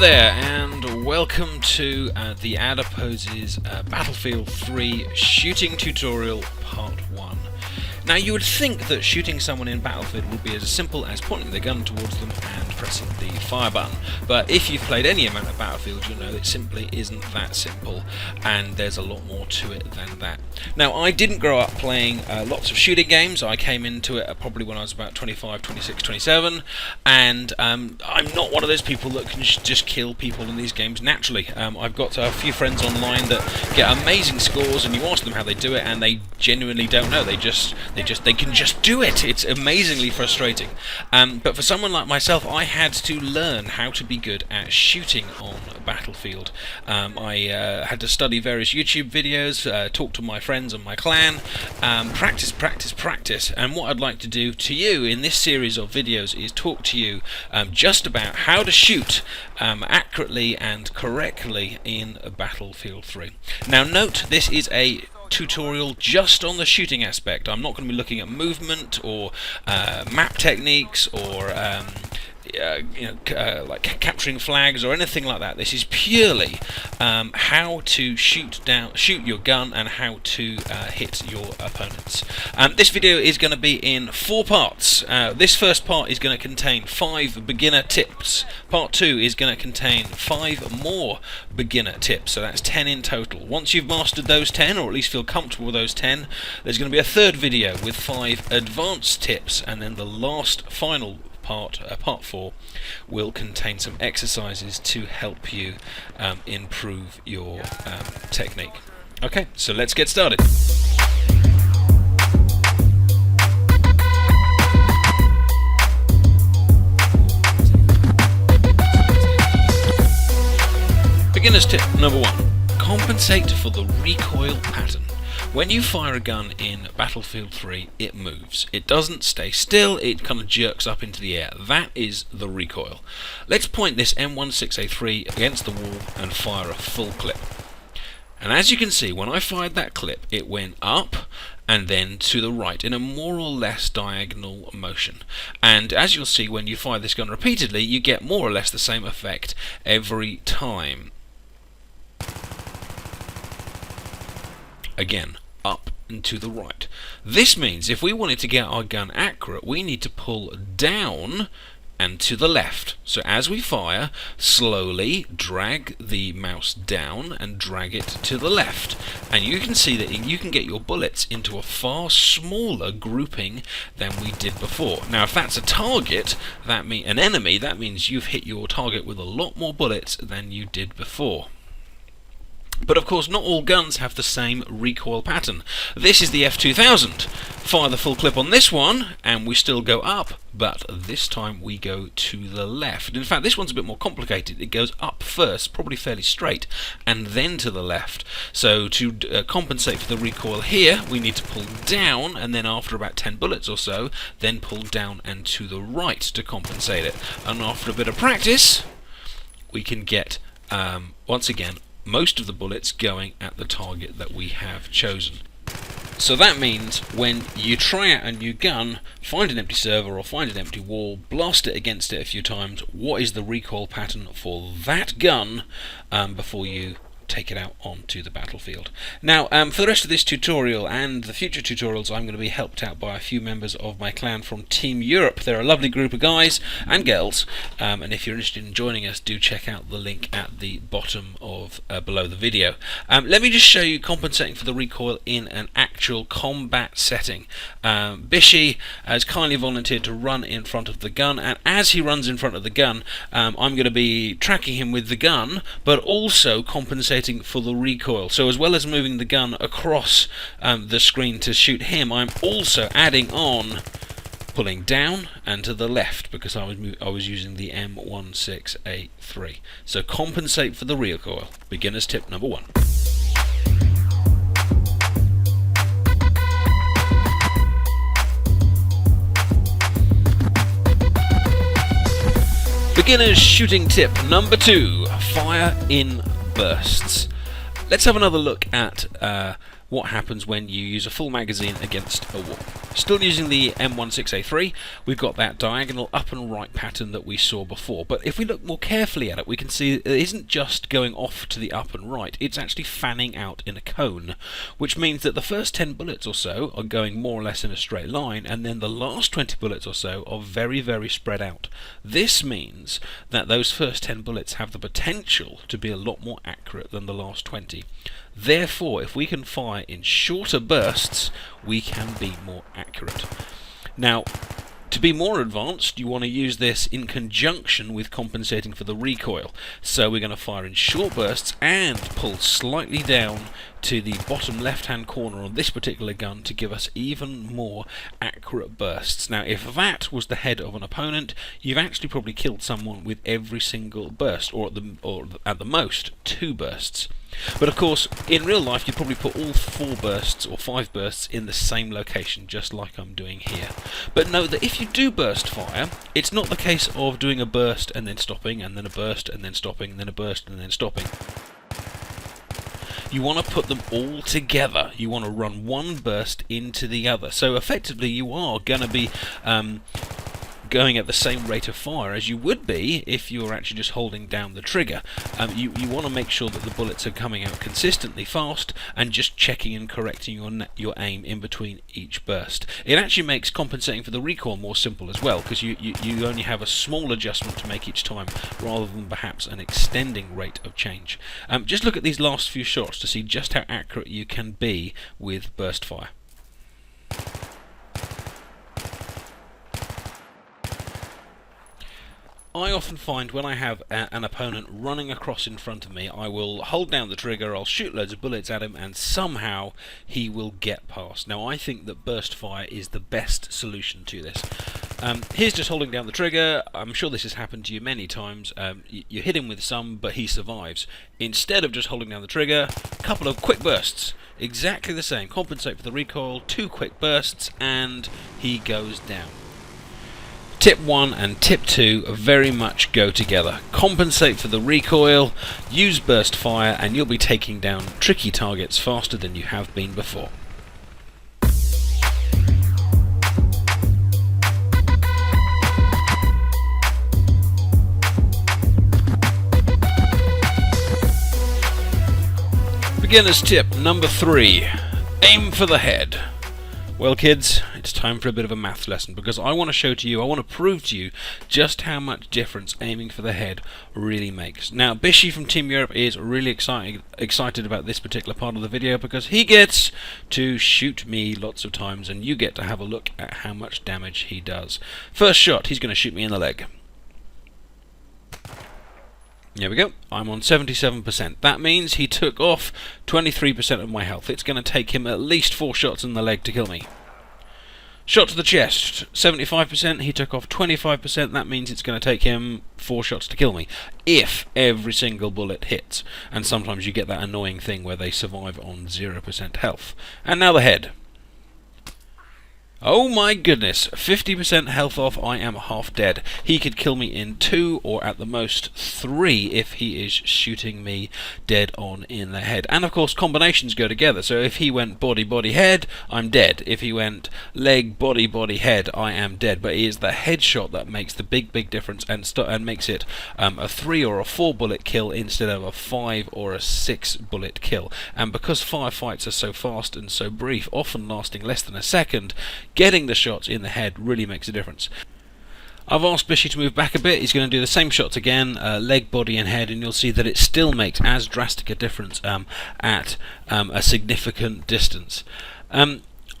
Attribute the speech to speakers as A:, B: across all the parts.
A: there, and welcome to TheAdipose's Battlefield 3 Shooting Tutorial Part 1. Now, you would think that shooting someone in Battlefield would be as simple as pointing the gun towards them and pressing the fire button, but if you've played any amount of Battlefield, you'll know it simply isn't that simple, and there's a lot more to it than that. Now, I didn't grow up playing lots of shooting games. I came into it probably when I was about 25, 26, 27, and I'm not one of those people that can just kill people in these games naturally. I've got a few friends online that get amazing scores, and you ask them how they do it, and they genuinely don't know. They can just do it. It's amazingly frustrating. But for someone like myself, I had to learn how to be good at shooting on Battlefield. I had to study various YouTube videos, talk to my friends and my clan, practice. And what I'd like to do to you in this series of videos is talk to you just about how to shoot accurately and correctly in Battlefield 3. Now note, this is a tutorial just on the shooting aspect. I'm not going to be looking at movement or map techniques or like capturing flags or anything like that. This is purely how to shoot your gun and how to hit your opponents. This video is going to be in 4 parts. This first part is going to contain 5 beginner tips. Part 2 is going to contain 5 more beginner tips, so that's 10 in total. Once you've mastered those 10, or at least feel comfortable with those 10, there's going to be a third video with 5 advanced tips, and then the last final part 4 will contain some exercises to help you improve your technique. Okay, so let's get started. Beginner's tip number 1. Compensate for the recoil pattern. When you fire a gun in Battlefield 3, it moves. It doesn't stay still, it kind of jerks up into the air. That is the recoil. Let's point this M16A3 against the wall and fire a full clip. And as you can see, when I fired that clip, it went up and then to the right in a more or less diagonal motion. And as you'll see, when you fire this gun repeatedly, you get more or less the same effect every time. Again, up and to the right. This means if we wanted to get our gun accurate, we need to pull down and to the left. So as we fire, slowly drag the mouse down and drag it to the left. And you can see that you can get your bullets into a far smaller grouping than we did before. Now if that's a target, an enemy, that means you've hit your target with a lot more bullets than you did before. But of course, not all guns have the same recoil pattern. This is the F2000. Fire the full clip on this one, and we still go up, but this time we go to the left. In fact, this one's a bit more complicated. It goes up first, probably fairly straight, and then to the left. So to compensate for the recoil here, we need to pull down, and then after about 10 bullets or so, then pull down and to the right to compensate it. And after a bit of practice, we can get, once again, most of the bullets going at the target that we have chosen. So that means when you try out a new gun, find an empty server or find an empty wall, blast it against it a few times, what is the recoil pattern for that gun before you take it out onto the battlefield. Now, for the rest of this tutorial and the future tutorials, I'm going to be helped out by a few members of my clan from Team Europe. They're a lovely group of guys and girls, and if you're interested in joining us, do check out the link at the bottom of below the video. Let me just show you compensating for the recoil in an actual combat setting. Bishy has kindly volunteered to run in front of the gun, and as he runs in front of the gun, I'm going to be tracking him with the gun, but also compensating for the recoil. So as well as moving the gun across the screen to shoot him, I'm also adding on pulling down and to the left because I was using the M16A3. So compensate for the recoil. Beginner's tip number 1. Beginner's shooting tip number 2. Fire in bursts. Let's have another look at what happens when you use a full magazine against a wall. Still using the M16A3, we've got that diagonal up and right pattern that we saw before, but if we look more carefully at it, we can see it isn't just going off to the up and right, it's actually fanning out in a cone, which means that the first 10 bullets or so are going more or less in a straight line, and then the last 20 bullets or so are very, very spread out. This means that those first 10 bullets have the potential to be a lot more accurate than the last 20. Therefore, if we can fire in shorter bursts, we can be more accurate. Now, to be more advanced, you want to use this in conjunction with compensating for the recoil. So we're going to fire in short bursts and pull slightly down to the bottom left-hand corner on this particular gun to give us even more accurate bursts. Now, if that was the head of an opponent, you've actually probably killed someone with every single burst, or at the most 2 bursts. But of course, in real life, you'd probably put all 4 bursts or 5 bursts in the same location, just like I'm doing here. But note that if you do burst fire, it's not the case of doing a burst and then stopping, and then a burst and then stopping, and then a burst and then stopping. You want to put them all together. You want to run one burst into the other. So effectively, you are going to be going at the same rate of fire as you would be if you were actually just holding down the trigger. You want to make sure that the bullets are coming out consistently fast and just checking and correcting your aim in between each burst. It actually makes compensating for the recoil more simple as well, because you only have a small adjustment to make each time rather than perhaps an extending rate of change. Just look at these last few shots to see just how accurate you can be with burst fire. I often find when I have an opponent running across in front of me, I will hold down the trigger, I'll shoot loads of bullets at him, and somehow he will get past. Now, I think that burst fire is the best solution to this. Here's just holding down the trigger. I'm sure this has happened to you many times. You hit him with some, but he survives. Instead of just holding down the trigger, a couple of quick bursts. Exactly the same. Compensate for the recoil, 2 quick bursts, and he goes down. Tip 1 and tip 2 very much go together. Compensate for the recoil, use burst fire, and you'll be taking down tricky targets faster than you have been before. Beginner's tip number 3. Aim for the head. Well, kids, it's time for a bit of a maths lesson, because I want to show to you, I want to prove to you just how much difference aiming for the head really makes. Now, Bishy from Team Europe is really excited about this particular part of the video, because he gets to shoot me lots of times, and you get to have a look at how much damage he does. First shot, he's going to shoot me in the leg. There we go, I'm on 77%. That means he took off 23% of my health. It's going to take him at least 4 shots in the leg to kill me. Shot to the chest, 75%, he took off 25%. That means it's going to take him 4 shots to kill me, if every single bullet hits. And sometimes you get that annoying thing where they survive on 0% health. And now the head. Oh my goodness, 50% health off, I am half dead. He could kill me in 2 or at the most 3 if he is shooting me dead on in the head. And of course combinations go together, so if he went body, body, head, I'm dead. If he went leg, body, body, head, I am dead. But it is the headshot that makes the big difference and makes it a 3 or a 4 bullet kill instead of a 5 or a 6 bullet kill. And because firefights are so fast and so brief, often lasting less than a second, getting the shots in the head really makes a difference. I've asked Bishy to move back a bit. He's going to do the same shots again, leg, body and head, and you'll see that it still makes as drastic a difference at a significant distance.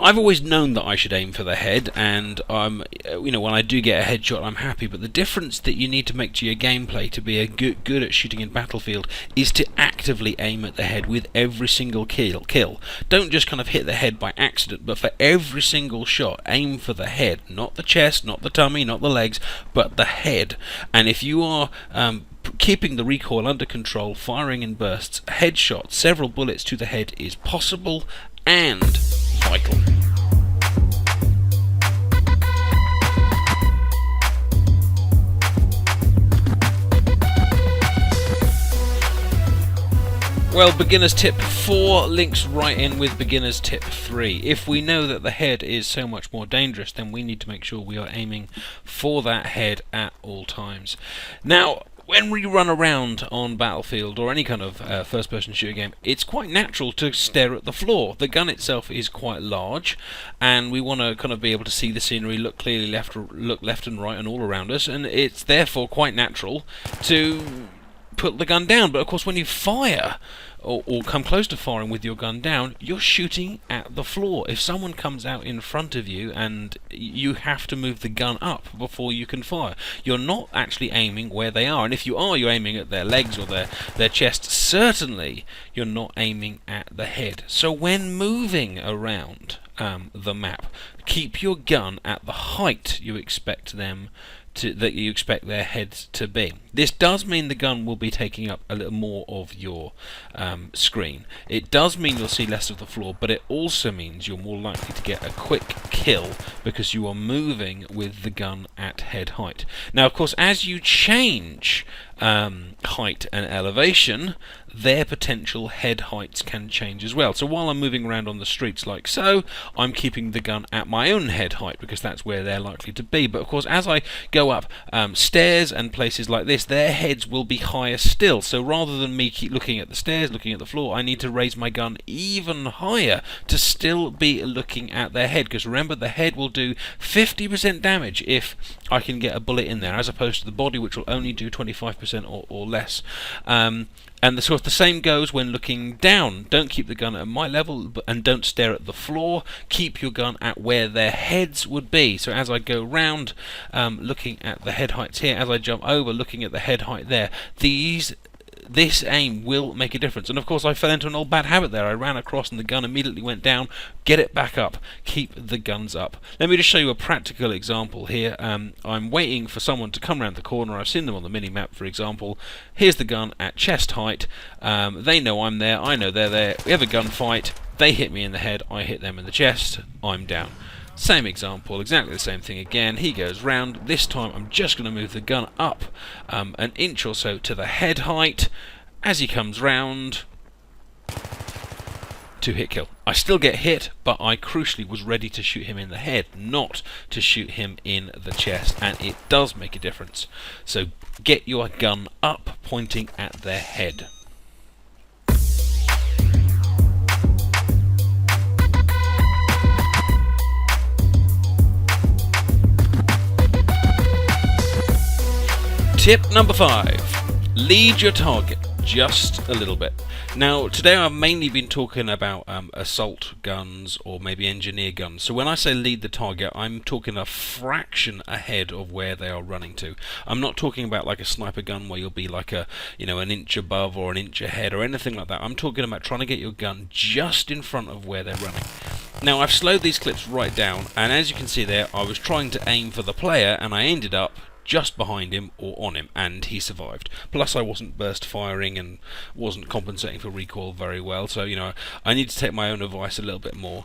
A: I've always known that I should aim for the head, and when I do get a headshot, I'm happy. But the difference that you need to make to your gameplay to be good at shooting in Battlefield is to actively aim at the head with every single kill. Don't just kind of hit the head by accident, but for every single shot, aim for the head, not the chest, not the tummy, not the legs, but the head. And if you are keeping the recoil under control, firing in bursts, headshots, several bullets to the head is possible and vital. Well, beginner's tip 4 links right in with beginner's tip 3. If we know that the head is so much more dangerous, then we need to make sure we are aiming for that head at all times. Now, when we run around on Battlefield or any kind of first-person shooter game, it's quite natural to stare at the floor. The gun itself is quite large, and we want to kind of be able to see the scenery, look left and right and all around us, and it's therefore quite natural to put the gun down. But of course, when you fire or come close to firing with your gun down, you're shooting at the floor. If someone comes out in front of you and you have to move the gun up before you can fire, you're not actually aiming where they are. And if you are, you're aiming at their legs or their chest. Certainly you're not aiming at the head. So when moving around the map, keep your gun at the height you expect their heads to be. This does mean the gun will be taking up a little more of your screen. It does mean you'll see less of the floor, but it also means you're more likely to get a quick kill because you are moving with the gun at head height. Now, of course, as you change height and elevation, their potential head heights can change as well. So while I'm moving around on the streets like so, I'm keeping the gun at my own head height because that's where they're likely to be. But of course, as I go up stairs and places like this, their heads will be higher still. So rather than me keep looking at the stairs, looking at the floor, I need to raise my gun even higher to still be looking at their head. Because remember, the head will do 50% damage if I can get a bullet in there, as opposed to the body, which will only do 25% or less. And the same goes when looking down. Don't keep the gun at my level and don't stare at the floor. Keep your gun at where their heads would be. So as I go round looking at the head heights here, as I jump over looking at the head height there, this aim will make a difference. And of course, I fell into an old bad habit there. I ran across and the gun immediately went down. Get it back up. Keep the guns up. Let me just show you a practical example here. I'm waiting for someone to come around the corner. I've seen them on the mini-map, for example. Here's the gun at chest height. They know I'm there. I know they're there. We have a gunfight. They hit me in the head. I hit them in the chest. I'm down. Same example, exactly the same thing again. He goes round. This time I'm just going to move the gun up an inch or so to the head height. As he comes round, 2-hit kill. I still get hit, but I crucially was ready to shoot him in the head, not to shoot him in the chest, and it does make a difference. So get your gun up, pointing at their head. Tip number 5. Lead your target just a little bit. Now, today I've mainly been talking about assault guns or maybe engineer guns. So when I say lead the target, I'm talking a fraction ahead of where they are running to. I'm not talking about like a sniper gun where you'll be like an inch above or an inch ahead or anything like that. I'm talking about trying to get your gun just in front of where they're running. Now, I've slowed these clips right down, and as you can see there, I was trying to aim for the player and I ended up just behind him or on him, and he survived. Plus, I wasn't burst firing and wasn't compensating for recoil very well, so I need to take my own advice a little bit more.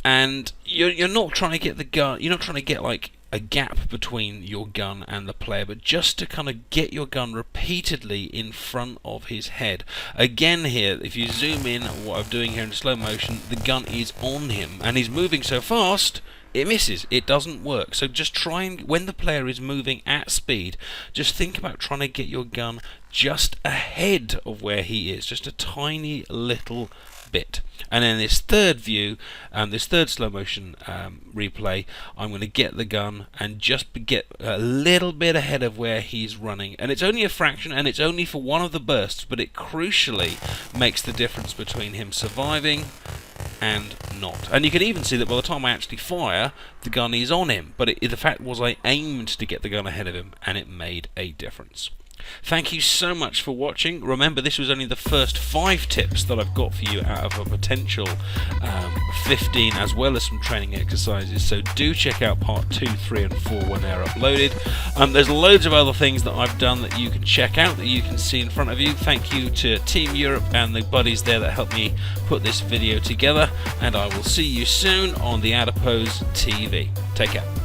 A: And you're not trying to get the gun, you're not trying to get like a gap between your gun and the player, but just to kind of get your gun repeatedly in front of his head. Again here, if you zoom in on what I'm doing here in slow motion, the gun is on him and he's moving so fast it misses. It doesn't work. So just try and, when the player is moving at speed, just think about trying to get your gun just ahead of where he is, just a tiny little bit. And then this third view, this third slow motion replay, I'm going to get the gun and just get a little bit ahead of where he's running. And it's only a fraction, and it's only for one of the bursts, but it crucially makes the difference between him surviving and not. And you can even see that by the time I actually fire, the gun is on him. But the fact was I aimed to get the gun ahead of him, and it made a difference. Thank you so much for watching. Remember, this was only the first 5 tips that I've got for you out of a potential 15, as well as some training exercises. So do check out part 2, 3 and 4 when they're uploaded. There's loads of other things that I've done that you can check out, that you can see in front of you. Thank you to Team Europe and the buddies there that helped me put this video together, and I will see you soon on the Adipose TV. Take care.